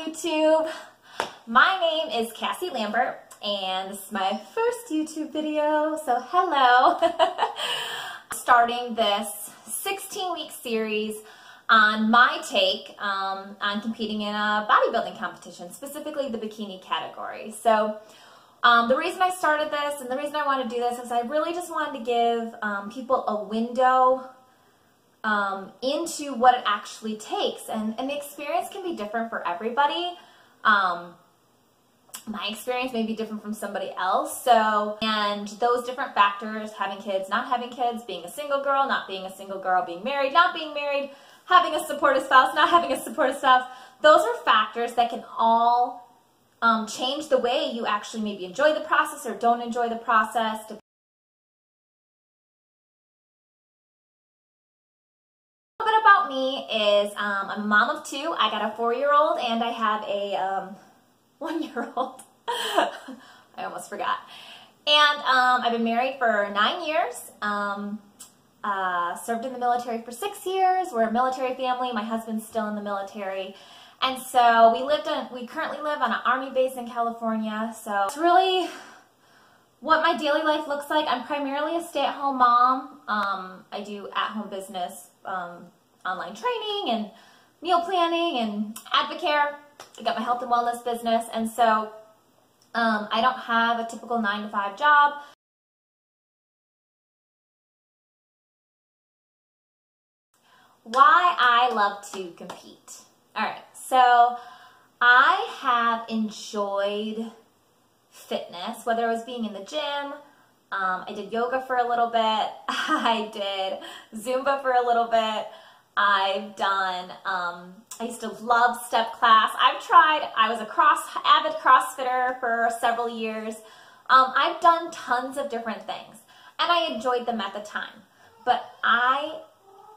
YouTube. My name is Cassie Lambert and this is my first YouTube video, so hello. Starting this 16-week series on my take on competing in a bodybuilding competition, specifically the bikini category. So the reason I started this and the reason I wanted to do this is I really just wanted to give people a window into what it actually takes, and the experience can be different for everybody. My experience may be different from somebody else, and those different factors, having kids, not having kids, being a single girl, not being a single girl, being married, not being married, having a supportive spouse, not having a supportive spouse, those are factors that can all change the way you actually maybe enjoy the process or don't enjoy the process. A little bit about me is I'm a mom of two. I got a 4-year-old and I have a 1-year-old. I almost forgot. And I've been married for 9 years. Served in the military for 6 years. We're a military family. My husband's still in the military. And so we currently live on an Army base in California. So it's really what my daily life looks like. I'm primarily a stay-at-home mom. I do at-home business, online training and meal planning and Advocare. I got my health and wellness business. And so I don't have a typical 9-to-5 job. Why I love to compete. All right, so I have enjoyed fitness, whether it was being in the gym. I did yoga for a little bit. I did Zumba for a little bit. I've done, I used to love step class. I was a avid CrossFitter for several years. I've done tons of different things and I enjoyed them at the time, but I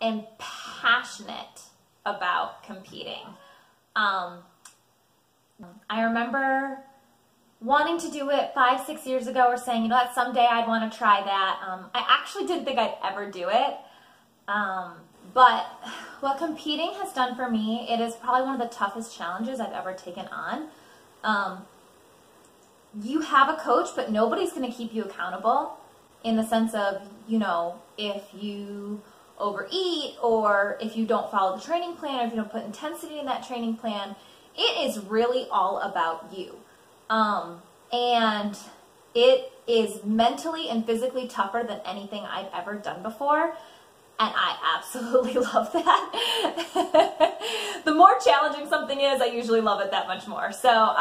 am passionate about competing. I remember wanting to do it 5-6 years ago, or saying, you know what, someday I'd want to try that. I actually didn't think I'd ever do it. But what competing has done for me, it is probably one of the toughest challenges I've ever taken on. You have a coach, but nobody's going to keep you accountable in the sense of, you know, if you overeat or if you don't follow the training plan or if you don't put intensity in that training plan. It is really all about you. And it is mentally and physically tougher than anything I've ever done before. And I absolutely love that. The more challenging something is, I usually love it that much more. So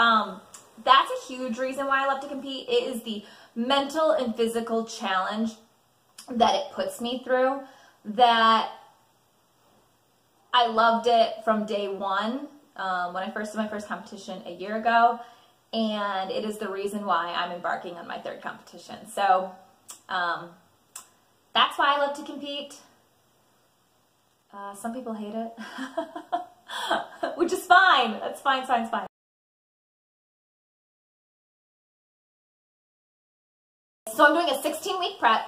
that's a huge reason why I love to compete. It is the mental and physical challenge that it puts me through, that I loved it from day one when I first did my first competition a year ago. And it is the reason why I'm embarking on my 3rd competition. So that's why I love to compete. Some people hate it, which is fine. That's fine, fine, fine. So I'm doing a 16-week prep,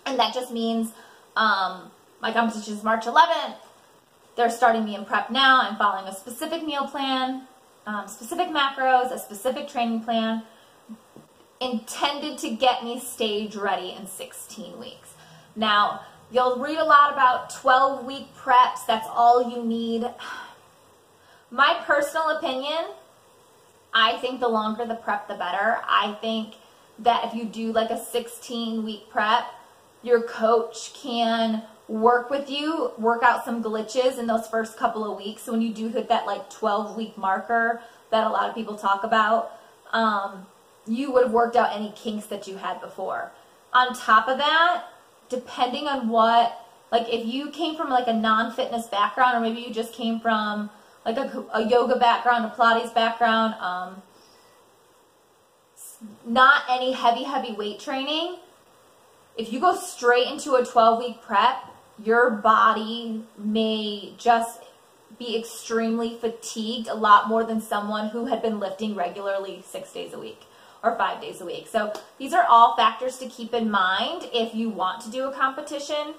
and that just means my competition is March 11th. They're starting me in prep now. I'm following a specific meal plan, specific macros, a specific training plan, intended to get me stage ready in 16 weeks. Now, you'll read a lot about 12-week preps. That's all you need. My personal opinion, I think the longer the prep, the better. I think that if you do like a 16-week prep, your coach can work with you, work out some glitches in those first couple of weeks. So when you do hit that like 12-week marker that a lot of people talk about, you would have worked out any kinks that you had before. On top of that, depending on what, like if you came from like a non-fitness background, or maybe you just came from like a yoga background, a Pilates background, not any heavy weight training, if you go straight into a 12-week prep, your body may just be extremely fatigued, a lot more than someone who had been lifting regularly 6 days a week or 5 days a week. So these are all factors to keep in mind if you want to do a competition.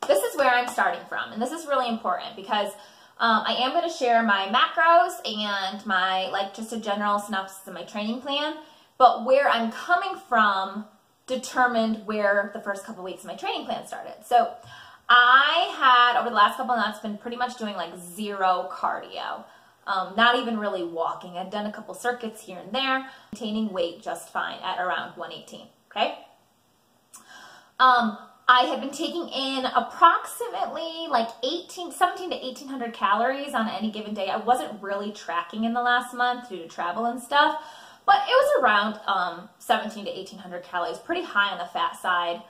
this is where I'm starting from, and this is really important because I am going to share my macros and my, like, just a general synopsis of my training plan, but where I'm coming from determined where the first couple weeks of my training plan started. So I had, over the last couple of months, been pretty much doing like zero cardio, not even really walking. I'd done a couple circuits here and there, maintaining weight just fine at around 118, okay? I had been taking in approximately like 17 to 1800 calories on any given day. I wasn't really tracking in the last month due to travel and stuff, but it was around 17 to 1800 calories, pretty high on the fat side.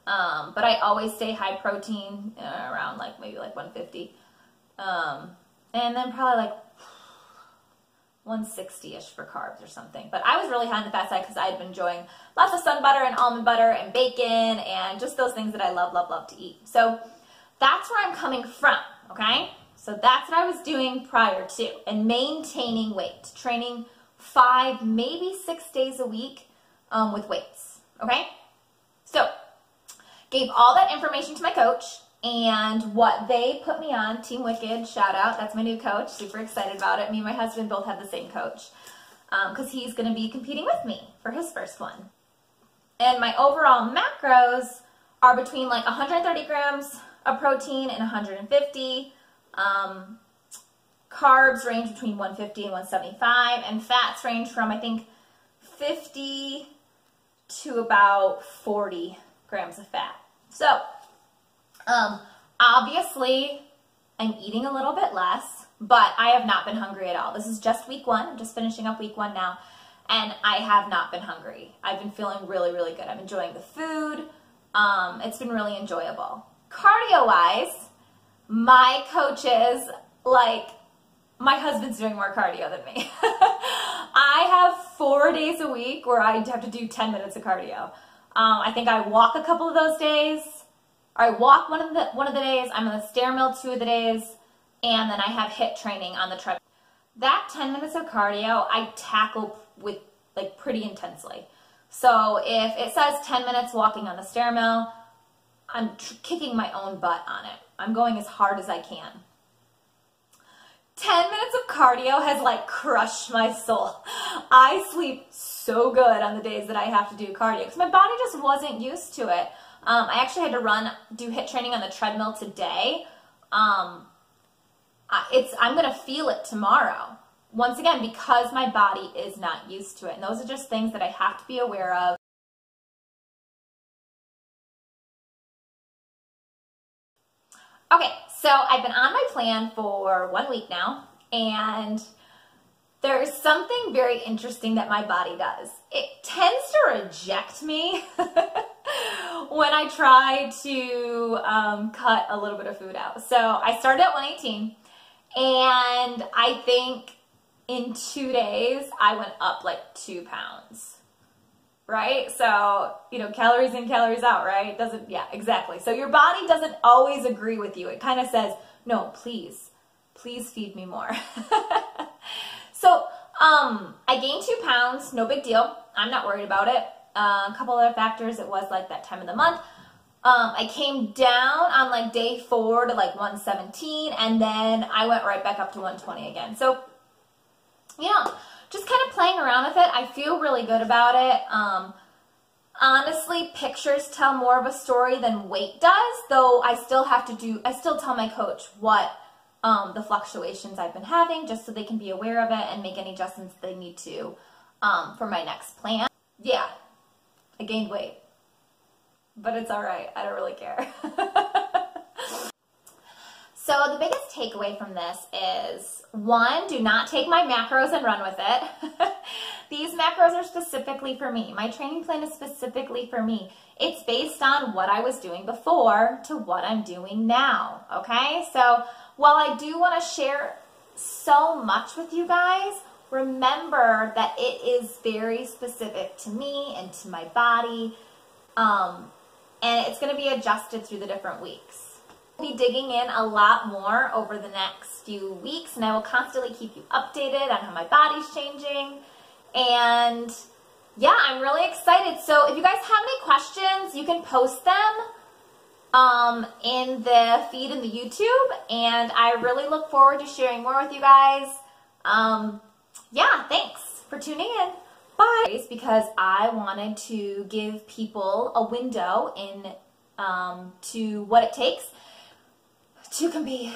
But I always stay high protein, around like maybe like 150. And then probably like 160-ish for carbs or something. But I was really high on the fat side because I had been enjoying lots of sun butter and almond butter and bacon and just those things that I love, love, love to eat. So that's where I'm coming from, okay? So that's what I was doing prior to, and maintaining weight, training 5, maybe 6 days a week with weights, okay? So gave all that information to my coach, and what they put me on, Team Wicked, shout out, that's my new coach, super excited about it. Me and my husband both have the same coach because he's going to be competing with me for his first one. And my overall macros are between like 130 grams of protein and 150. Carbs range between 150 and 175, and fats range from, I think, 50 to about 40 grams of fat. So, obviously, I'm eating a little bit less, but I have not been hungry at all. This is just week 1. I'm just finishing up week 1 now, and I have not been hungry. I've been feeling really, really good. I'm enjoying the food. It's been really enjoyable. Cardio-wise, my coaches, like, my husband's doing more cardio than me. I have 4 days a week where I have to do 10 minutes of cardio. I think I walk a couple of those days, or I walk one of the days, I'm on the stair mill 2 of the days, and then I have HIIT training on the treadmill. That 10 minutes of cardio, I tackle with, like, pretty intensely. So if it says 10 minutes walking on the stair mill, I'm kicking my own butt on it. I'm going as hard as I can. 10 minutes of cardio has like crushed my soul. I sleep so good on the days that I have to do cardio because my body just wasn't used to it. I actually had to do HIIT training on the treadmill today. I'm gonna feel it tomorrow. Once again, because my body is not used to it. And those are just things that I have to be aware of. Okay, so I've been on my plan for 1 week now, and there's something very interesting that my body does. It tends to reject me when I try to cut a little bit of food out. So I started at 118, and I think in 2 days, I went up like 2 pounds. Right? So, you know, calories in, calories out, right? Yeah, exactly. So your body doesn't always agree with you. It kind of says, no, please feed me more. So, I gained 2 pounds, no big deal. I'm not worried about it. A couple other factors, it was like that time of the month. I came down on like day 4 to like 117, and then I went right back up to 120 again. So, you know, just kind of playing around with it. I feel really good about it. Honestly, pictures tell more of a story than weight does, though I still tell my coach what the fluctuations I've been having just so they can be aware of it and make any adjustments they need to for my next plan. Yeah, I gained weight, but it's all right. I don't really care. So the biggest takeaway from this is, 1, do not take my macros and run with it. These macros are specifically for me. My training plan is specifically for me. It's based on what I was doing before to what I'm doing now, okay? So while I do want to share so much with you guys, remember that it is very specific to me and to my body, and it's going to be adjusted through the different weeks. Be digging in a lot more over the next few weeks, and I will constantly keep you updated on how my body's changing. And yeah, I'm really excited. So if you guys have any questions, you can post them in the feed in the YouTube, and I really look forward to sharing more with you guys. Yeah, thanks for tuning in. Bye. Because I wanted to give people a window in to what it takes to compete.